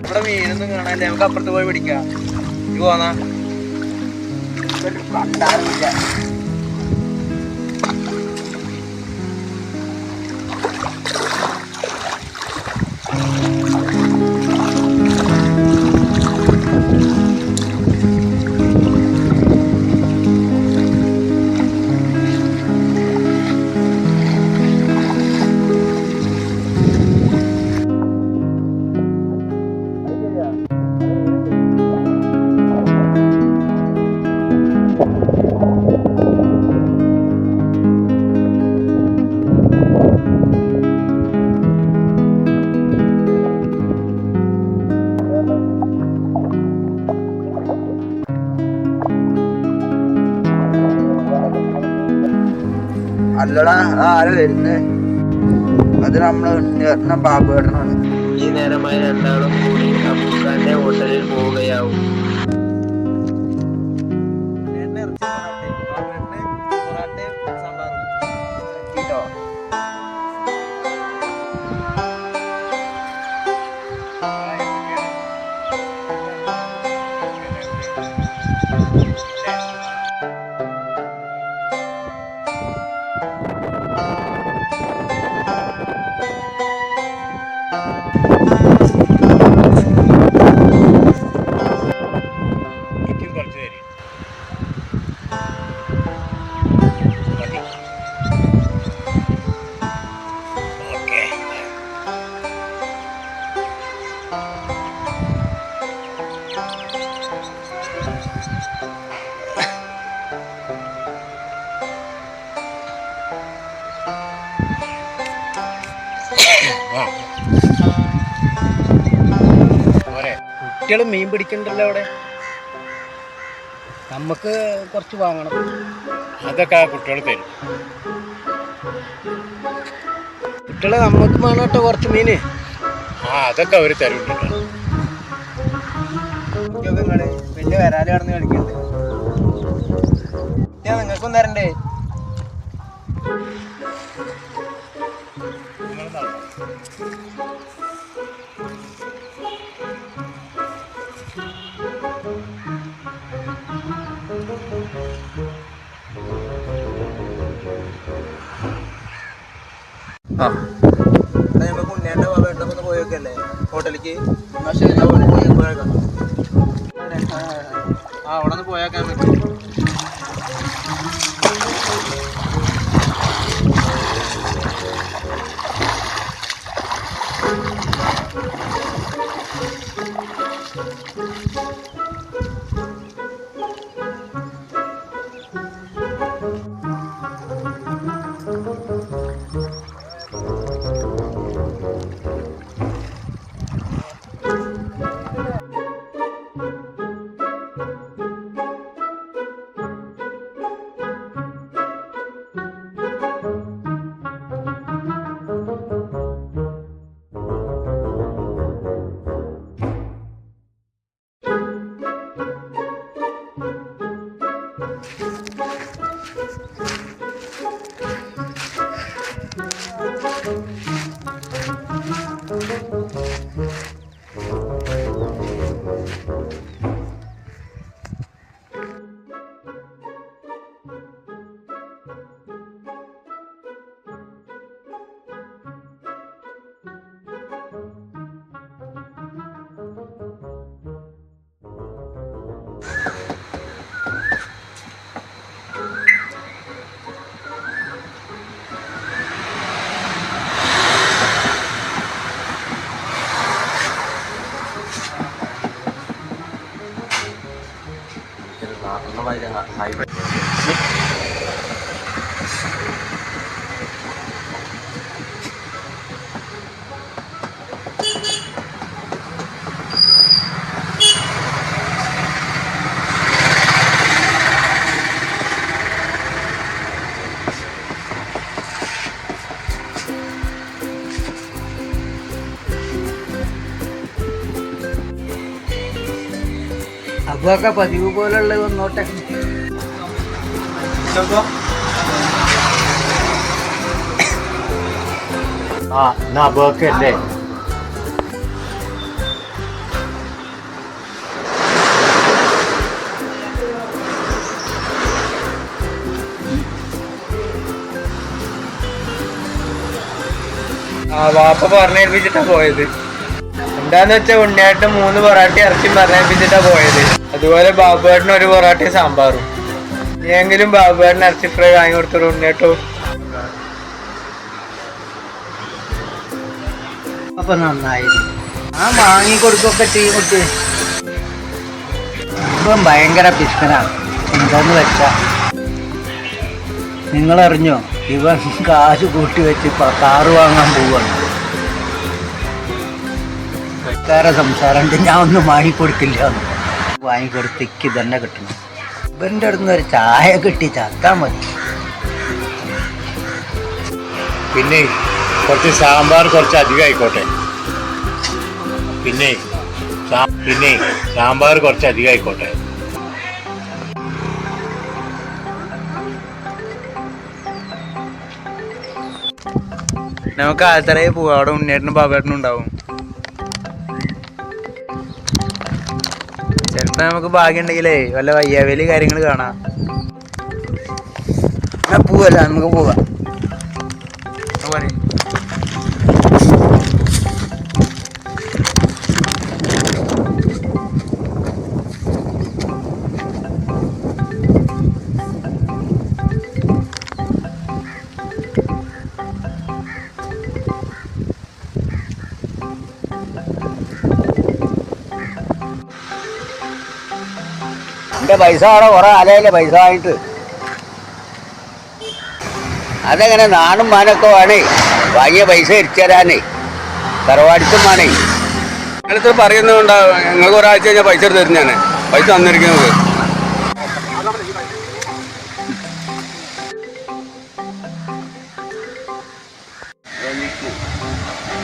ഇവിടെ മീനൊന്നും കാണാല്ലേ, നമുക്ക് അപ്പുറത്ത് പോയി പിടിക്കാം. ഇത് പോന്നാ കണ്ടാറില്ല. അല്ലടാ ആര് വരുന്നേ? അത് നമ്മള് ബാബുവേട്ടനാണ്. ഈ നേരമായി രണ്ടാളും കൂടി അബൂഖാന്റെ ഹോട്ടലിൽ പോവുകയാവും. കുട്ടികൾ മീൻ പിടിക്കണ്ടല്ലോ അവിടെ, നമുക്ക് കുറച്ച് വാങ്ങണം. അതൊക്കെ ആ കുട്ടികൾ തരും. കുട്ടികളെ നമുക്ക് വേണം കേട്ടോ കുറച്ച് മീന്. അതൊക്കെ അവർ തരും. വലിയ വരാല് കടന്ന് കളിക്കണ്ട്. നിങ്ങൾക്കും തരണ്ടേ? നമുക്ക് ഉണ്ണേണ്ട വീട്ടിലൊക്കെ പോയൊക്കെയല്ലേ ഹോട്ടലിലേക്ക്. അവിടെ നിന്ന് പോയാക്കാൻ പറ്റും. അതൊക്കെ പതിവ് പോലുള്ള വന്നോട്ടെ. എന്നാ അബുവൊക്കെ അല്ലേ? ആ വാപ്പ പറഞ്ഞേൽപ്പിച്ചിട്ടാ പോയത്. എന്താന്ന് വെച്ചാ ഉണ്ണിയേട്ടൻ 3 പൊറാട്ട ഇറച്ചി പറഞ്ഞേൽപ്പിച്ചിട്ടാ പോയത്. അതുപോലെ ബാബുവേട്ടന് 1 പൊറാട്ടയും സാമ്പാറും. ഇനിയെങ്കിലും ബാബുവേട്ടന് ഇറച്ചി ഫ്രൈ വാങ്ങി കൊടുത്തൊരു ഉണ്ണിയേട്ടോ. അപ്പൊ നന്നായി ആ വാങ്ങിക്കൊടുക്കൊക്കെ ചെയ്യും കുട്ടി. ഇപ്പം ഭയങ്കര പിസ്കനാണ്. എന്താന്ന് വെച്ചാ നിങ്ങളറിഞ്ഞോ, ഇവൻ കാശ് കൂട്ടി വെച്ച് കാറ് വാങ്ങാൻ പോവാണ്. വേറെ സംസാരമുണ്ട്, ഞാൻ ഒന്നും വാങ്ങിക്കൊടുക്കില്ല. വാങ്ങിക്കൊടുത്തേക്ക് തന്നെ കിട്ടണം. ഇവൻ്റെ അടുത്ത് ഒരു ചായ കിട്ടി ചത്താൽ മതി. പിന്നെ കുറച്ച് സാമ്പാർ കുറച്ച് അധികം ആയിക്കോട്ടെ. പിന്നെ സാമ്പാർ കുറച്ച് അധികം ആയിക്കോട്ടെ. നമുക്ക് ആൽത്തറയിൽ പോവാം. അവിടെ ഉണ്ണിയേട്ടനും ബാബേട്ടനും ഉണ്ടാവും. ചിലപ്പോ നമുക്ക് ഭാഗ്യം ഉണ്ടെങ്കിലേ വല്ല വയ്യാവേലി കാര്യങ്ങൾ കാണാം. പോവല്ല, നമുക്ക് പോവാം. എൻ്റെ പൈസ അവിടെ കുറേ ആലയിലെ പൈസ വാങ്ങിയിട്ട് അതെങ്ങനെ നാണും മാനൊക്കെ വേണേ. വാങ്ങിയ പൈസ ഇരിച്ചു തരാനേ തറവാടിത്തും വേണേ. നിങ്ങളിത്ര പറയുന്നുണ്ടാവും. നിങ്ങൾക്ക് ഒരാഴ്ച കഴിഞ്ഞാൽ പൈസ എടുത്ത് തരും. ഞാൻ പൈസ തന്നിരിക്കുന്നത്.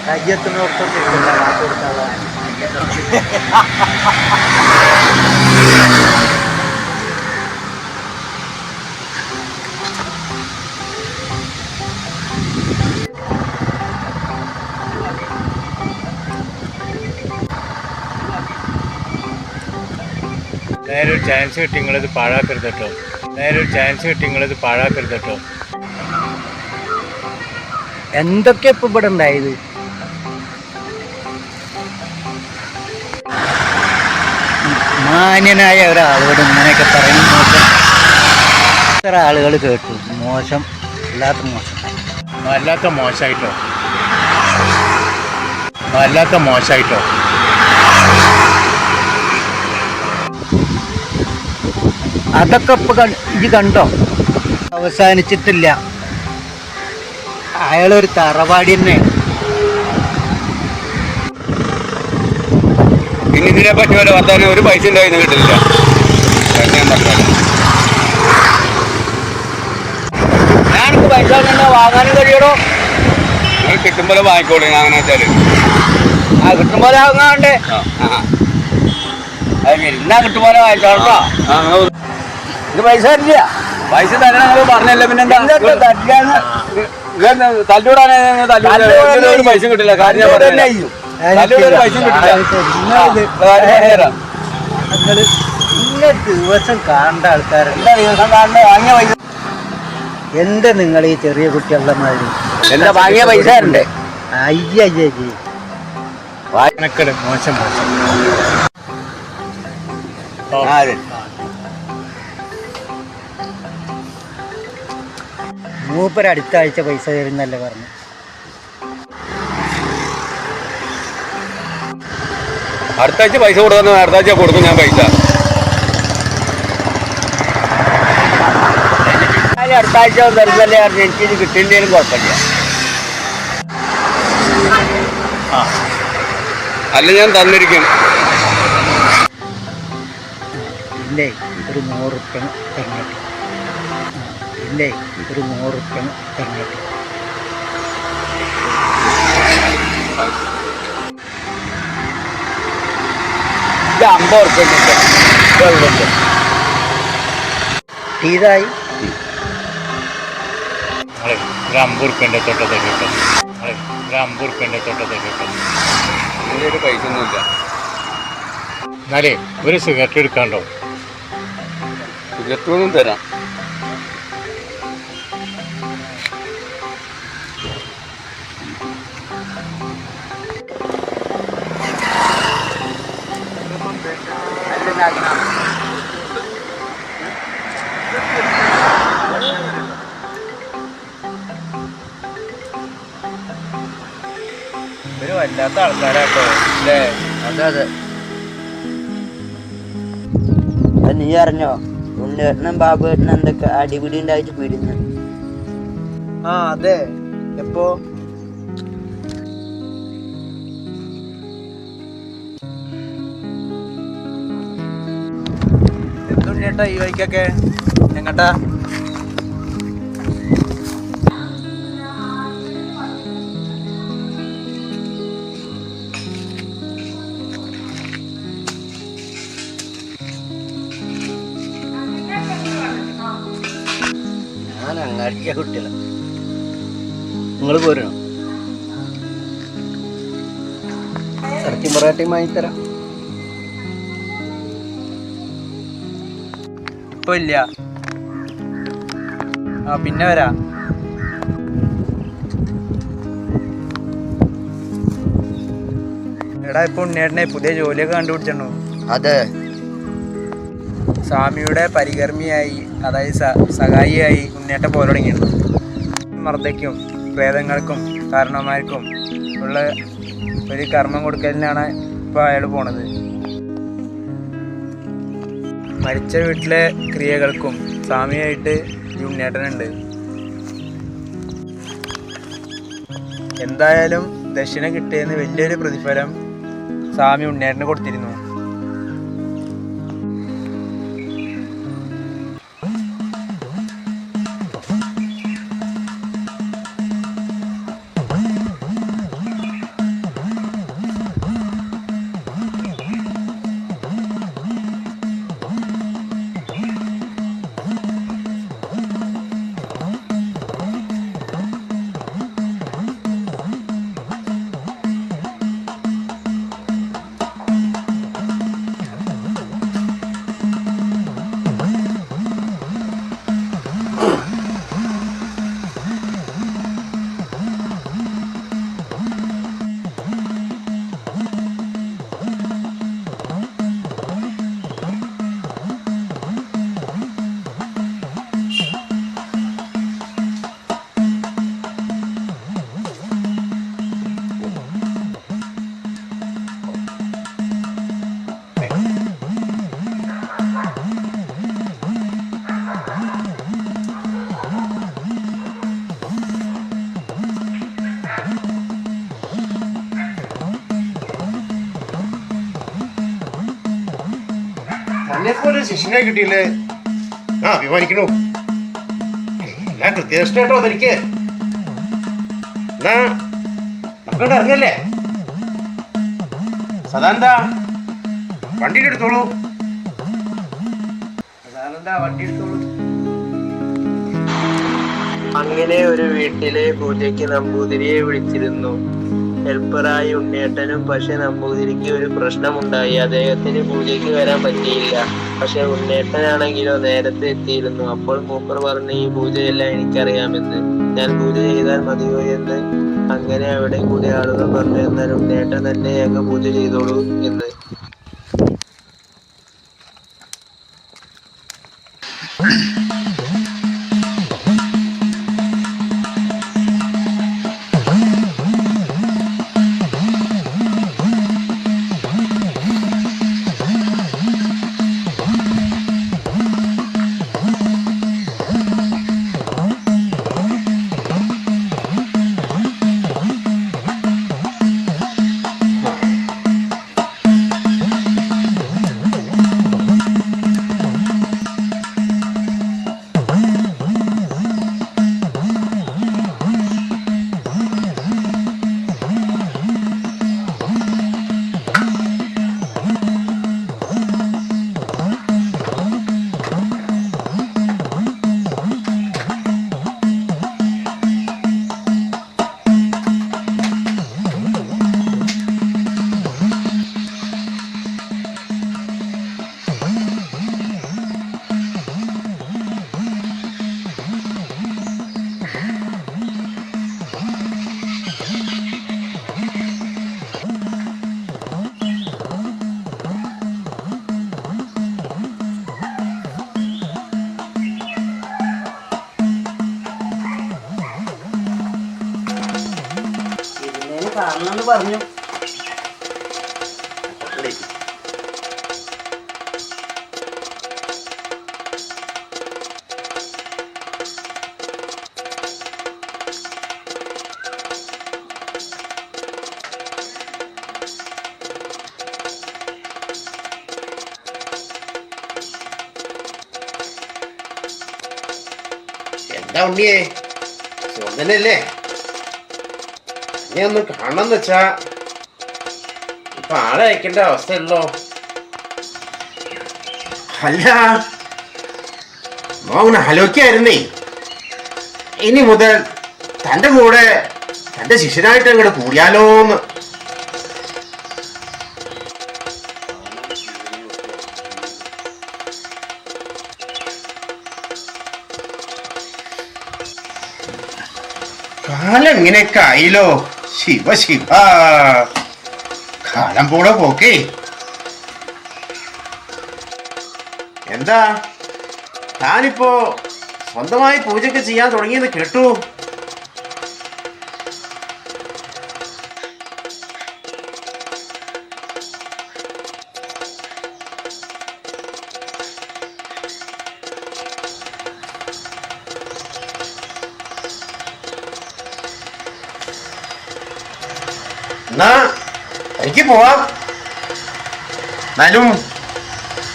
രാജ്യത്തിനോടൊപ്പം നേരെ ഒരു ചാൻസ് കിട്ടി, നിങ്ങളിത് പാഴാക്കരുത് കേട്ടോ. എന്തൊക്കെ ഇപ്പൊ ഇവിടെ ഉണ്ടായത്? മാന്യനായ ഒരാളോട് ഇങ്ങനെയൊക്കെ പറയുന്ന മോശം. എത്ര ആളുകൾ കേട്ടു, മോശം, വല്ലാത്ത മോശമായിട്ടോ. അതൊക്കെ ഇപ്പൊ ഇത് കണ്ടോ? അവസാനിച്ചിട്ടില്ല. അയാളൊരു തറവാടി തന്നെയാണ്. പിന്നെ ഇതിനെ പറ്റി വല്ല വർത്താനം ഒരു പൈസ ഉണ്ടായിരുന്നു കിട്ടില്ല. ഞാനിപ്പോ പൈസ വാങ്ങാനും കഴിയണോ? നിങ്ങൾ കിട്ടുമ്പോലെ വാങ്ങിക്കോളൂ. ഞാൻ അങ്ങനെ വെച്ചാല് കിട്ടുമ്പോലെ വാങ്ങാണ്ടേ. എന്നാ കിട്ടുമ്പോലെ വാങ്ങിച്ചോളോ. ഇത് പൈസ ഇല്ല. പൈസ തരണം പറഞ്ഞല്ല. പിന്നെ തല്ലൂടാനെ പൈസ കിട്ടില്ല. കാര്യം ഞാൻ പറഞ്ഞ പൈസ കിട്ടില്ല. ഇന്ന ദിവസം കാണേണ്ട ആൾക്കാരല്ല. ദിവസം കാണേണ്ട വാങ്ങിയ പൈസ എന്ത് നിങ്ങൾ ഈ ചെറിയ കുട്ടികളുടെ മാതിരി എന്താ വാങ്ങിയ പൈസ ഉണ്ട്? അയ്യേ മോശം. മൂപ്പര് അടുത്ത ആഴ്ച പൈസ തരുന്നല്ലേ പറഞ്ഞു. അടുത്ത ആഴ്ച പൈസ കൊടുക്കുന്നു. അടുത്ത ആഴ്ച കൊടുക്കും ഞാൻ പൈസ. അടുത്ത ആഴ്ച തരുന്നല്ലേ പറഞ്ഞു. എനിക്കിത് കിട്ടിയില്ലേലും കുഴപ്പമില്ല. അല്ല ഞാൻ തന്നിരിക്കും. ഇല്ലേ ഒരു 100 റുപ്യ തന്നിട്ട്. ഇല്ലേ ഒരു 100 റുപ്യ തന്നിട്ട്. ഇത് 50 റുപ്യ ഇതായി. ഒരു 50 റുപ്യൻ്റെ തൊട്ട് തരും. ഇതിൻ്റെ പൈസ ഒന്നുമില്ല. എന്നാലേ ഒരു സിഗരറ്റ് എടുക്കാണ്ടോ? സിഗരറ്റൊന്നും തരാം. ഇവര് വല്ലാത്ത ആൾക്കാരാട്ടോ അല്ലേ? അതെ അതെ. നീ അറിഞ്ഞോ ഉണ്ണേട്ടനും ബാബുവേട്ടനും എന്തൊക്കെ അടിപിടി ഉണ്ടായിട്ട് പിടിഞ്ഞു? ആ അതെ. എപ്പോ? എന്തുണ്ണേട്ടാ ഈ വഴിക്കൊക്കെ? എങ്ങട്ടാ? ഞാൻ അങ്ങാടിയ കുട്ടികള. നിങ്ങൾ പോരണോ? ഇറച്ചി പൊറാട്ടയും വാങ്ങിത്തരാം. ഇപ്പൊ ഇല്ല. ആ പിന്നെ വരാ. എടാ ഇപ്പൊ ഉണ്ണേട്ടനെ പുതിയ ജോലിയൊക്കെ കണ്ടുപിടിച്ചോ? അതെ. സ്വാമിയുടെ പരികർമ്മിയായി, അതായത് സഹായിയായി ഉണ്ണേട്ടൻ പോലെ തുടങ്ങിയിരുന്നു. മർദ്ദയ്ക്കും പ്രേതങ്ങൾക്കും കാരണവന്മാർക്കും ഉള്ള ഒരു കർമ്മം കൊടുക്കലിനാണ് ഇപ്പോൾ അയാൾ പോണത്. മരിച്ച വീട്ടിലെ ക്രിയകൾക്കും സ്വാമിയായിട്ട് ഈ ഉണ്ണേട്ടനുണ്ട്. എന്തായാലും ദക്ഷിണ കിട്ടിയെന്ന് വലിയൊരു പ്രതിഫലം സ്വാമി ഉണ്ണേട്ടന് കൊടുത്തിരുന്നു. എന്നെപ്പോലെ ശിഷ്യനെ കിട്ടിയില്ലേ? ആ അഭിമാനിക്കണു. എല്ലാം കൃത്യനിഷ്ഠായിട്ടോ അതെനിക്ക്. എന്നാ നമുക്കവിടെ ഇറങ്ങല്ലേ? സദാനന്ദ വണ്ടി എടുത്തോളൂ. അങ്ങനെ ഒരു വീട്ടിലെ പൂജയ്ക്ക് നമ്പൂതിരിയെ വിളിച്ചിരുന്നു. ഹെൽപ്പറായി ഉണ്ണേട്ടനും. പക്ഷെ നമ്പൂതിരിക്ക് ഒരു പ്രശ്നമുണ്ടായി. അദ്ദേഹത്തിന് പൂജയ്ക്ക് വരാൻ പറ്റിയില്ല. പക്ഷെ ഉണ്ണേട്ടനാണെങ്കിലോ നേരത്തെ എത്തിയിരുന്നു. അപ്പോൾ മൂപ്പർ പറഞ്ഞു, ഈ പൂജയെല്ലാം എനിക്കറിയാമെന്ന്, ഞാൻ പൂജ ചെയ്താൽ മതിയോ എന്ന്. അങ്ങനെ അവിടെ കൂടി ആളുകൾ പറഞ്ഞു, എന്നാൽ ഉണ്ണേട്ടൻ തന്നെ അങ്ങ് പൂജ ചെയ്തോളൂ എന്ന്. കാണണമെന്ന് പറഞ്ഞു. എന്താ ഉണ്ണിയേ, സുഖനല്ലേ? ഞാൻ ഒന്ന് കാണണം വെച്ചാ ഇപ്പൊ ആളെ അയക്കേണ്ട അവസ്ഥയല്ലോ. അല്ല, മോങ്ങനെ ആലോചിക്കായിരുന്നേ, ഇനി മുതൽ തൻ്റെ കൂടെ തൻ്റെ ശിഷ്യനായിട്ട് അങ്ങോട്ട് കൂടിയാലോന്ന്. കാലം ഇങ്ങനെയൊക്കെ ആയില്ലോ. ശിവ ശിവ, കാലം പോടെ പോക്കേ. എന്താ താനിപ്പോ സ്വന്തമായി പൂജയൊക്കെ ചെയ്യാൻ തുടങ്ങിയെന്ന് കേട്ടു. എന്നാ എനിക്ക് പോവാം. എന്നാലും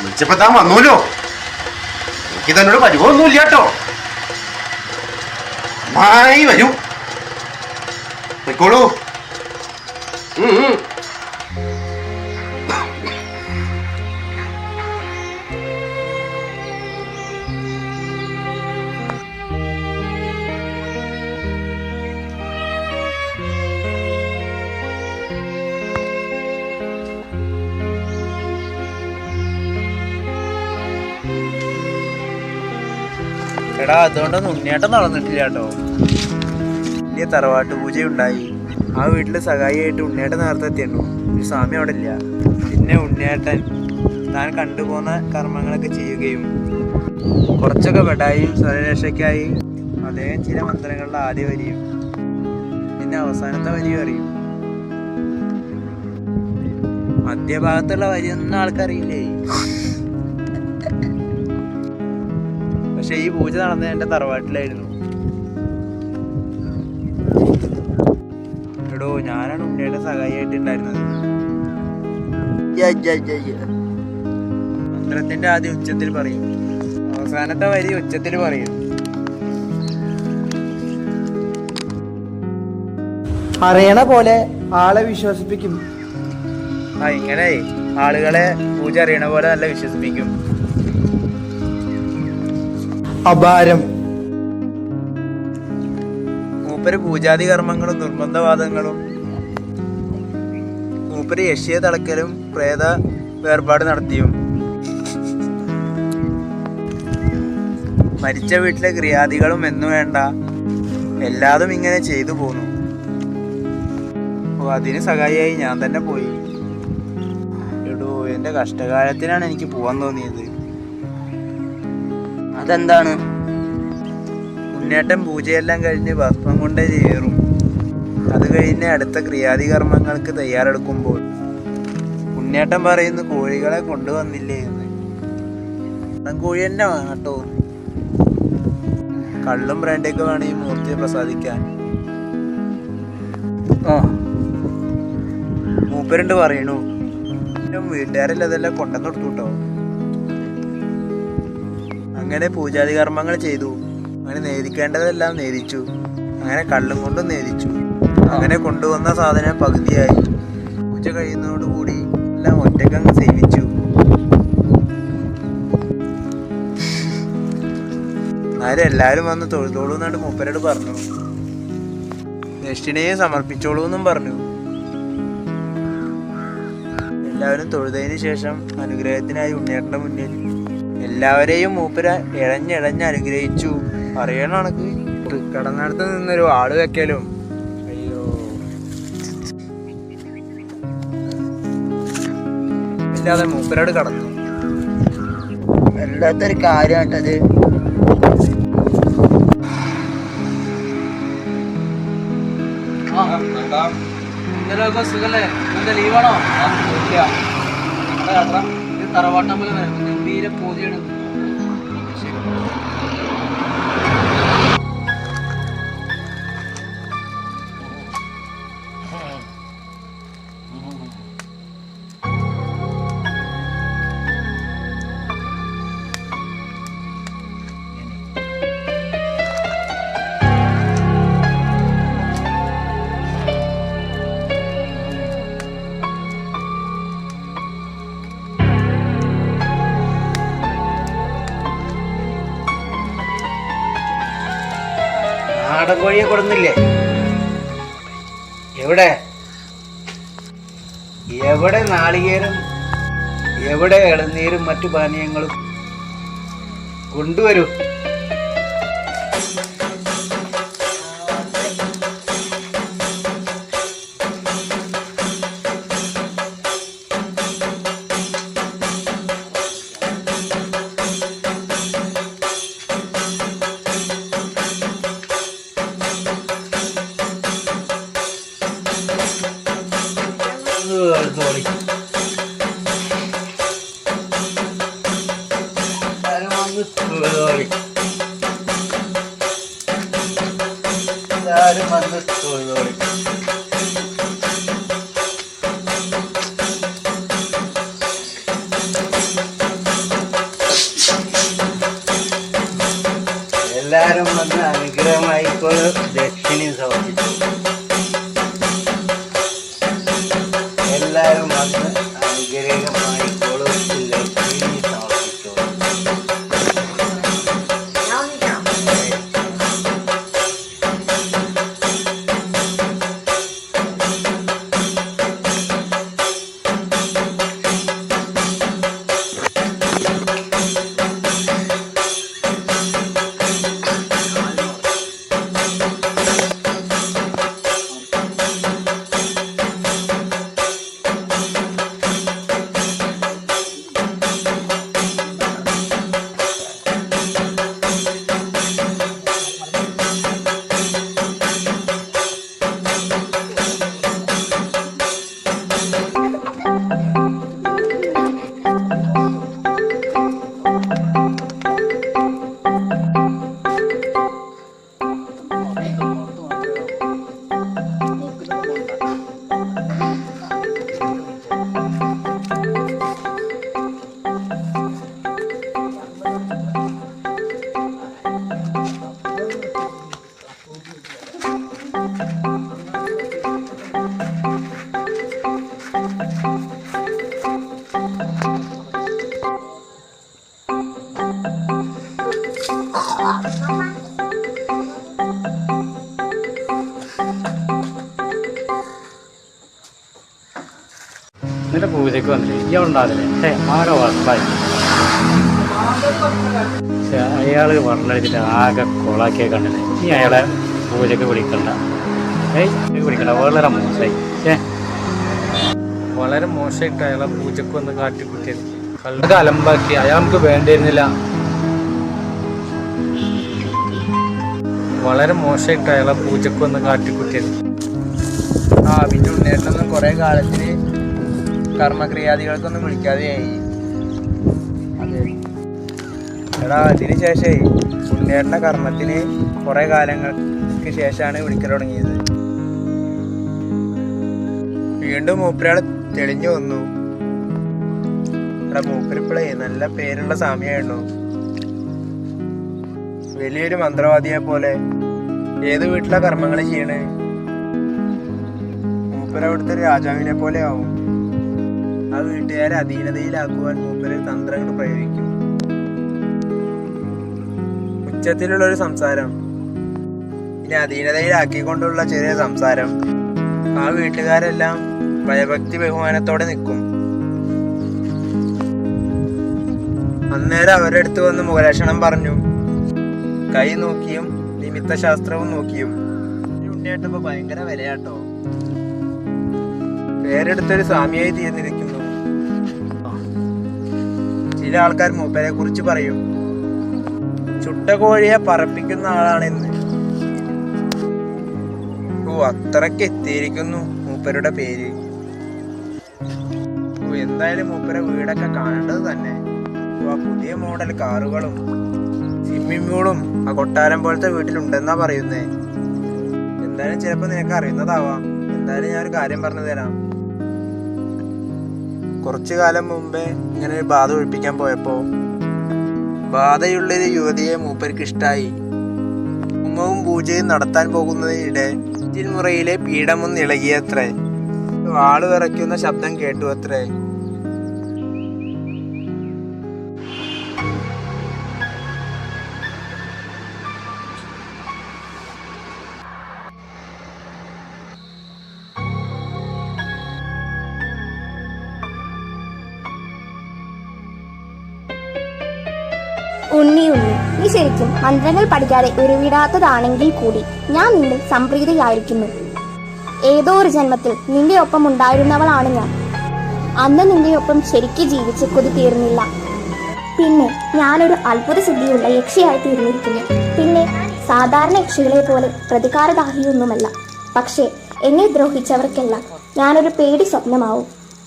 വിളിച്ചപ്പോ താൻ വന്നൂലോ. എനിക്ക് തന്നോട് പരിവൊന്നുമില്ല കേട്ടോ. നന്നായി വരൂ, പോയിക്കോളൂ. എടാ, അതുകൊണ്ടൊന്നും ഉണ്ണിയേട്ടം നടന്നിട്ടില്ല കേട്ടോ. വലിയ തറവാട്ട് പൂജയുണ്ടായി. ആ വീട്ടിൽ സഹായിയായിട്ട് ഉണ്ണിയേട്ടൻ നേരത്തെ എത്തിയിട്ടുണ്ടോ. ഒരു സ്വാമി അവിടെ ഇല്ല. പിന്നെ ഉണ്ണിയേട്ടൻ താൻ കണ്ടുപോകുന്ന കർമ്മങ്ങളൊക്കെ ചെയ്യുകയും കുറച്ചൊക്കെ ബെഡായും സ്വരരക്ഷയ്ക്കായി അദ്ദേഹം ചില മന്ത്രങ്ങളുടെ ആദ്യ വരിയും പിന്നെ അവസാനത്തെ വരിയും അറിയും. മധ്യഭാഗത്തുള്ള വരിയൊന്നും ആൾക്കറിയില്ലേ. പക്ഷെ ഈ പൂജ നടന്നത് എൻ്റെ തറവാട്ടിലായിരുന്നു. എടോ, ഞാനാണ് ഉണ്ണിയുടെ സഹായിയായിട്ടുണ്ടായിരുന്നത്. മന്ത്രത്തിന്റെ ആദ്യം ഉച്ചത്തിൽ പറയും, അവസാനത്തെ വരി ഉച്ചത്തിൽ പറയും. അറിയണ പോലെ ആളെ വിശ്വസിപ്പിക്കും. ഇങ്ങനെ ആളുകളെ പൂജ അറിയണ പോലെ നല്ല വിശ്വസിപ്പിക്കും. അപാരം. മൂപ്പര് പൂജാതി കർമ്മങ്ങളും നിർബന്ധവാദങ്ങളും, മൂപ്പര് യക്ഷിയെ തളക്കലും പ്രേത വേർപാട് നടത്തിയും മരിച്ച വീട്ടിലെ ക്രിയാദികളും എന്നു വേണ്ട എല്ലാതും ഇങ്ങനെ ചെയ്തു പോന്നു. അതിന് സഹായിയായി ഞാൻ തന്നെ പോയി. എടോ, എൻ്റെ കഷ്ടകാലത്തിനാണ് എനിക്ക് പോവാൻ തോന്നിയത്. അതെന്താണ്? ഉണ്ണിയേട്ടൻ പൂജയെല്ലാം കഴിഞ്ഞ് ഭസ്മം കൊണ്ട് ചേറും. അത് കഴിഞ്ഞ് അടുത്ത ക്രിയാതി കർമ്മങ്ങൾക്ക് തയ്യാറെടുക്കുമ്പോൾ ഉണ്ണിയേട്ടൻ പറയുന്നു, കോഴികളെ കൊണ്ടുവന്നില്ലേ എന്ന്. കോഴി തന്നെ കേട്ടോ. കള്ളും ബ്രാൻഡൊക്കെ വേണം ഈ മൂർത്തിയെ പ്രസാദിക്കാൻ. മൂപ്പരുണ്ട് പറയണു. വീട്ടുകാരെല്ലാം അതെല്ലാം കൊണ്ടുവന്ന് കൊടുത്തു കേട്ടോ. അങ്ങനെ പൂജാതി കർമ്മങ്ങൾ ചെയ്തു. അങ്ങനെ നേദിക്കേണ്ടതെല്ലാം നേദിച്ചു. അങ്ങനെ കള്ളും കൊണ്ടും നേദിച്ചു. അങ്ങനെ കൊണ്ടുവന്ന സാധനം പകുതിയായി. പൂജ കഴിയുന്നതോടുകൂടി എല്ലാം ഒറ്റക്കങ്ങ് സേവിച്ചു. എന്നാലും എല്ലാവരും വന്ന് തൊഴുതോളൂ എന്നാണ്ട് മൂപ്പരോട് പറഞ്ഞു. ദക്ഷിണയെ സമർപ്പിച്ചോളൂ എന്നും പറഞ്ഞു. എല്ലാവരും തൊഴുതതിന് ശേഷം അനുഗ്രഹത്തിനായി ഉണ്ണിയേട്ടൻ്റെ മുന്നിൽ എല്ലാവരെയും മൂപ്പര ഇഴഞ്ഞിഴഞ്ഞ് അനുഗ്രഹിച്ചു. പറയണ കണക്ക് കടന്നടത്ത് നിന്നൊരു ആള് വെക്കലും. അയ്യോ, ഇല്ലാതെ മൂപ്പരോട് കടന്നു. വല്ലാത്തൊരു കാര്യമായിട്ടത്. എന്തെങ്കിലും സുഖല്ലേ? എന്താ ലീവാണോ? ഇല്ല, നമ്മുടെ യാത്ര ഇത് തറവാട്ടമ്പലം വരെ ഗംഭീര പോതിയാണ്. നാടൻ കോഴിയെ കൊടുന്നില്ലേ? എവിടെ എവിടെ നാളികേരം, എവിടെ ഇളനീരും മറ്റു പാനീയങ്ങളും കൊണ്ടുവരൂ. തോളി എല്ലാരും വന്ന് അനുഗ്രഹമായിക്കോളൂ. ദക്ഷിണയും സമർപ്പിച്ചു. എല്ലാരും വന്ന് അനുഗ്രഹമായിക്കോളൂ. ദക്ഷിണയും സമർപ്പിച്ചോളൂ. നിന്റെ പൂജയ്ക്ക് വന്നില്ലേ? ഇയാളുണ്ടാവില്ലേ? ആരോ വർഷമായി. അയാൾ വെള്ളടിച്ചിട്ട് ആകെ കൊളാക്കിയ കണ്ടില്ലേ? നീ അയാളെ പൂജയ്ക്ക് വിളിക്കണ്ട. വിളിക്കണ്ട, വളരെ മോശമായി. വളരെ മോശമായിട്ട് അയാളെ പൂജക്ക് വന്ന് കാട്ടിക്കുട്ടിയത്. കള്ളത് അലമ്പാക്കി. അയാൾ നമുക്ക് വേണ്ടിയിരുന്നില്ല. വളരെ മോശമായിട്ട് അയാളെ പൂജക്ക് വന്ന് കാട്ടിക്കുട്ടിയത്. പിന്നെ ഉണ്ണേട്ടൊന്നും കുറെ കാലത്തിന് കർമ്മക്രിയാദികൾക്കൊന്നും വിളിക്കാതെയായി. എടാ, അതിന് ശേഷമേ ഉണ്ണേട്ടൻ്റെ കർമ്മത്തിന് കുറെ കാലങ്ങൾക്ക് ശേഷമാണ് വിളിക്കൽ തുടങ്ങിയത്. വീണ്ടും മൂപ്പരാള് തെളിഞ്ഞു വന്നു. എടാ, മൂപ്പരിപ്പളേ നല്ല പേരുള്ള സ്വാമിയായിരുന്നു. വലിയൊരു മന്ത്രവാദിയെ പോലെ ഏത് വീട്ടിലെ കർമ്മങ്ങൾ ചെയ്യണേ? മൂപ്പരവിടുത്തെ ഒരു രാജാവിനെ പോലെ ആവും. ആ വീട്ടുകാരെ അധീനതയിലാക്കുവാൻ മൂപ്പര് തന്ത്രങ്ങൾ പ്രയോഗിക്കും. ഉച്ചത്തിലുള്ളൊരു സംസാരം, ഇനി അധീനതയിലാക്കിക്കൊണ്ടുള്ള ചെറിയ സംസാരം. ആ വീട്ടുകാരെല്ലാം ഭയഭക്തി ബഹുമാനത്തോടെ നിൽക്കും. അന്നേരം അവരുടെ അടുത്ത് വന്ന് മുഖലക്ഷണം പറഞ്ഞു. കൈ നോക്കിയും നിമിത്ത ശാസ്ത്രവും നോക്കിയും. ഉണ്ണിയായിട്ടിപ്പോ ഭയങ്കര വിലയാട്ടോ. പേരെടുത്തൊരു സ്വാമിയായി തീർന്നിരിക്കുന്നു. ചില ആൾക്കാർ മൂപ്പരെ കുറിച്ച് പറയും, ചുട്ട കോഴിയെ പറപ്പിക്കുന്ന ആളാണെന്ന്. അത്രക്ക് എത്തിയിരിക്കുന്നു. മൂപ്പരുടെ പേര്. എന്തായാലും മൂപ്പരെ വീടൊക്കെ കാണേണ്ടത് തന്നെ. ആ പുതിയ മോഡൽ കാറുകളും സ്വിമ്മിംഗ് പൂളും ആ കൊട്ടാരം പോലത്തെ വീട്ടിലുണ്ടെന്നാ പറയുന്നേ. എന്തായാലും ചിലപ്പോൾ നിനക്ക് അറിയുന്നതാവാം. എന്തായാലും ഞാനൊരു കാര്യം പറഞ്ഞു തരാം. കുറച്ചു കാലം മുമ്പേ ഇങ്ങനെ ഒരു ബാധ ഒഴിപ്പിക്കാൻ പോയപ്പോ ബാധയുള്ളൊരു യുവതിയെ മൂപ്പർക്ക് ഇഷ്ടായി. ഹോമവും പൂജയും നടത്താൻ പോകുന്നതിനിടെ മുറയിലെ പീഠമൊന്ന് ഇളകിയത്രേ. വാള് വിറയ്ക്കുന്ന ശബ്ദം കേട്ടു അത്രേ. ഉണ്ണി, നീ ശരിക്കും മന്ത്രങ്ങൾ പഠിക്കാതെ ഉരുവിടാത്തതാണെങ്കിൽ കൂടി ഞാൻ നിന്നിൽ സംപ്രീതയായിരിക്കുന്നു. ഏതോ ഒരു ജന്മത്തിൽ നിന്റെ ഒപ്പം ഉണ്ടായിരുന്നവളാണ് ഞാൻ. അന്ന് നിന്റെ ഒപ്പം ശരിക്ക് ജീവിച്ച് കൊതി തീർന്നില്ല. പിന്നെ ഞാനൊരു അത്ഭുത സിദ്ധിയുള്ള യക്ഷിയായി തീർന്നിരിക്കുന്നു. പിന്നെ സാധാരണ യക്ഷികളെ പോലെ പ്രതികാരദാഹിയൊന്നുമല്ല. പക്ഷേ എന്നെ ദ്രോഹിച്ചവർക്കെല്ലാം ഞാനൊരു പേടി സ്വപ്നമാവും.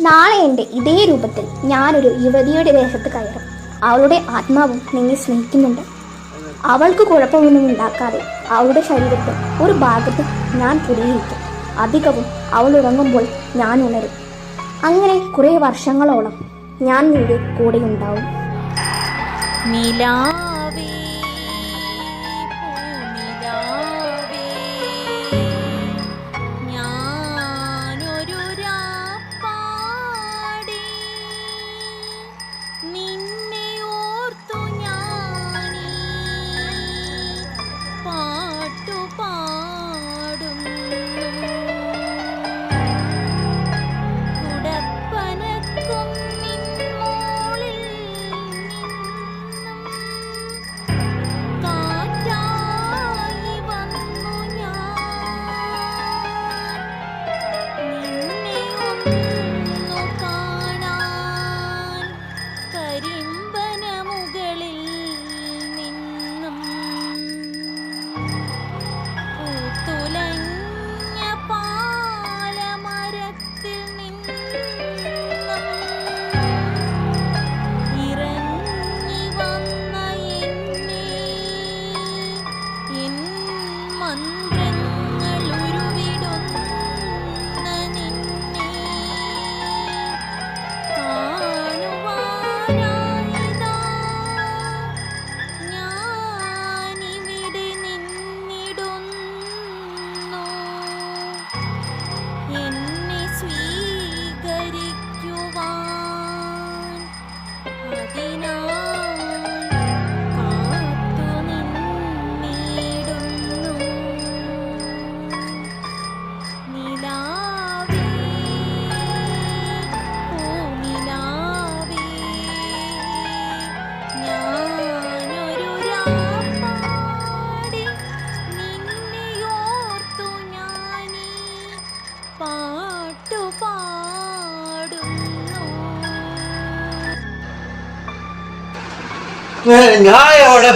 നാളെ എൻ്റെ ഇതേ രൂപത്തിൽ ഞാനൊരു യുവതിയുടെ ദേഹത്ത് കയറും. അവളുടെ ആത്മാവും നിന്നെ സ്നേഹിക്കുന്നുണ്ട്. അവൾക്ക് കുഴപ്പമൊന്നും ഉണ്ടാക്കാതെ അവളുടെ ശരീരത്തിൽ ഒരു ഭാഗത്ത് ഞാൻ കുടിയിരിക്കും. അധികവും അവൾ ഉറങ്ങുമ്പോൾ ഞാൻ ഉണരും. അങ്ങനെ കുറേ വർഷങ്ങളോളം ഞാൻ നിന്റെ കൂടെ ഉണ്ടാവും. ഞാൻ എവിടെ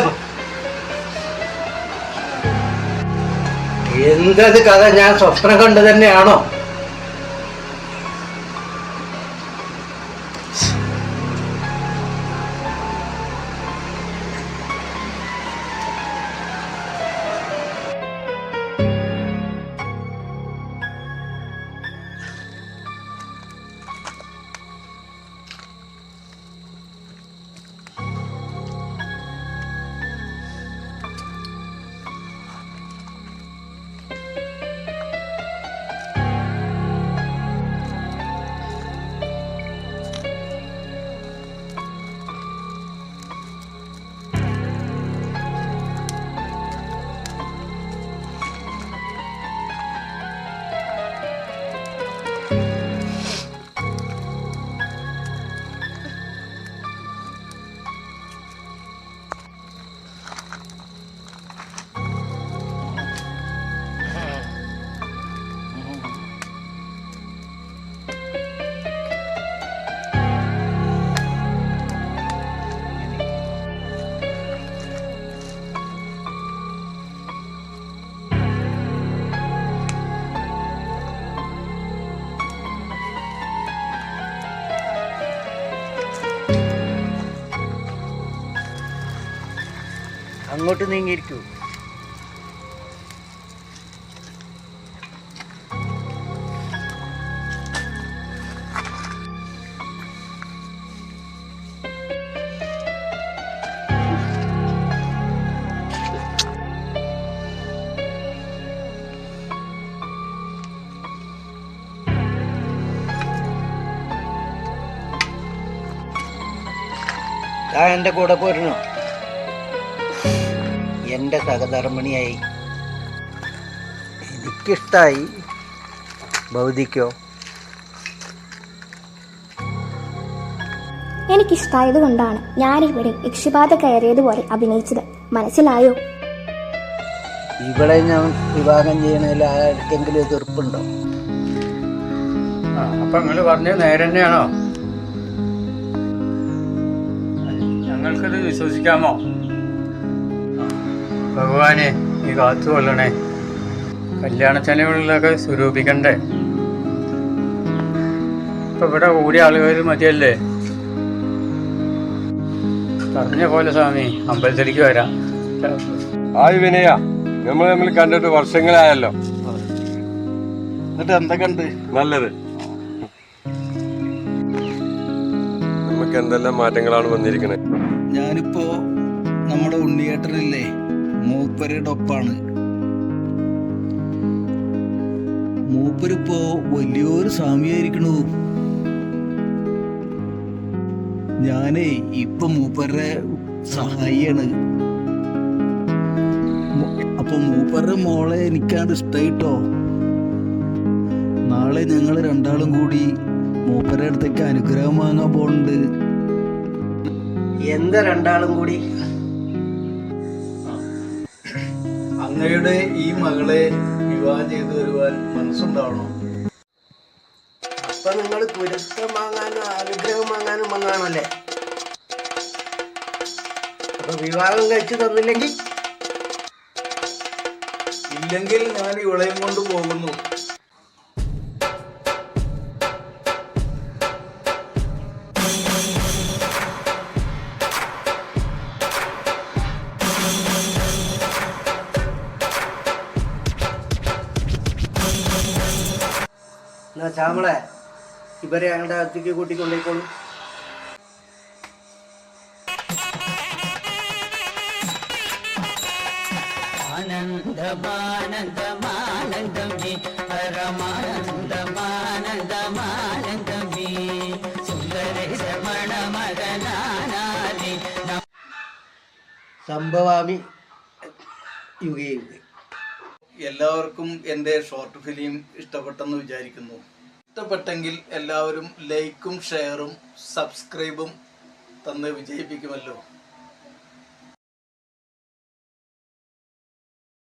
എന്തത് കഥ? ഞാൻ സ്വപ്നം കണ്ടു തന്നെയാണോ? അങ്ങോട്ട് നീങ്ങിയിരിക്കൂ. എൻ്റെ കൂടെ പോരണോ? എൻ്റെ സഹധർമ്മിണിയായി. എനിക്കിഷ്ടായി. ഭൗതിക്കോ? എനിക്കിഷ്ടായത് കൊണ്ടാണ് ഞാനിവിടെ യക്ഷിബാധ കയറിയതുപോലെ അഭിനയിച്ചത്. മനസ്സിലായോ? ഇവിടെ ഞാൻ വിവാഹം ചെയ്യണതിൽ ആർക്കെങ്കിലും എതിർപ്പുണ്ടോ? അപ്പൊ നിങ്ങൾ പറഞ്ഞത് നേരെ തന്നെയാണോ? ഞങ്ങൾക്കത് വിശ്വസിക്കാമോ? ഭഗവാനെ നീ കാത്തു കൊള്ളണേ. കല്യാണ ചെലവുകളിലൊക്കെ സ്വരൂപിക്കണ്ടേ? ഇപ്പൊ ഇവിടെ കൂടിയ ആളുകൾ മതിയല്ലേ? പറഞ്ഞ പോലെ സ്വാമി അമ്പലത്തിലേക്ക് വരാം. ഹായ് വിനയ, നമ്മൾ തമ്മിൽ കണ്ടിട്ട് വർഷങ്ങളായല്ലോ. എന്നിട്ട് എന്തൊക്കെയുണ്ട്? നല്ലത്. നമുക്ക് എന്തെല്ലാം മാറ്റങ്ങളാണ് വന്നിരിക്കുന്നത്. ഞാനിപ്പോ നമ്മുടെ ഉണ്ണിയേട്ടനില്ലേ, മൂപ്പരുടെ ഒപ്പാണ്. മൂപ്പരിപ്പോ വലിയൊരു സ്വാമിയായിരിക്കണു. ഞാനേ ഇപ്പൊ മൂപ്പരുടെ സഹായിയാണ്. അപ്പൊ മൂപ്പരുടെ മോളെ എനിക്കാണ്ട് ഇഷ്ടായിട്ടോ. നാളെ ഞങ്ങൾ രണ്ടാളും കൂടി മൂപ്പരുടെ അടുത്തേക്ക് അനുഗ്രഹം വാങ്ങാൻ പോകുന്നുണ്ട്. എന്താ രണ്ടാളും കൂടി? അങ്ങയുടെ ഈ മകളെ വിവാഹം ചെയ്തു വരുവാൻ മനസ്സുണ്ടാവണം. അപ്പൊ നിങ്ങൾ പുരസ്കാരം വാങ്ങാനും അനുഗ്രഹം വാങ്ങാനും വന്നാണല്ലേ? അപ്പൊ വിവാഹം കഴിച്ചു തന്നില്ലെങ്കിൽ? ഇല്ലെങ്കിൽ ഞാൻ ഇവളെയും കൊണ്ട് പോകുന്നു. എന്നാ ശ്യാമളെ, ഇവരെ ഞങ്ങളുടെ അകത്തേക്ക് കൂട്ടിക്കൊണ്ടേക്കോളൂ. സംഭവാമി യുഗേ യുഗേ. എല്ലാവർക്കും എൻ്റെ ഷോർട്ട് ഫിലിം ഇഷ്ടപ്പെട്ടെന്ന് വിചാരിക്കുന്നു. ഇഷ്ടപ്പെട്ടെങ്കിൽ എല്ലാവരും ലൈക്കും ഷെയറും സബ്സ്ക്രൈബും തന്ന് വിജയിപ്പിക്കുമല്ലോ.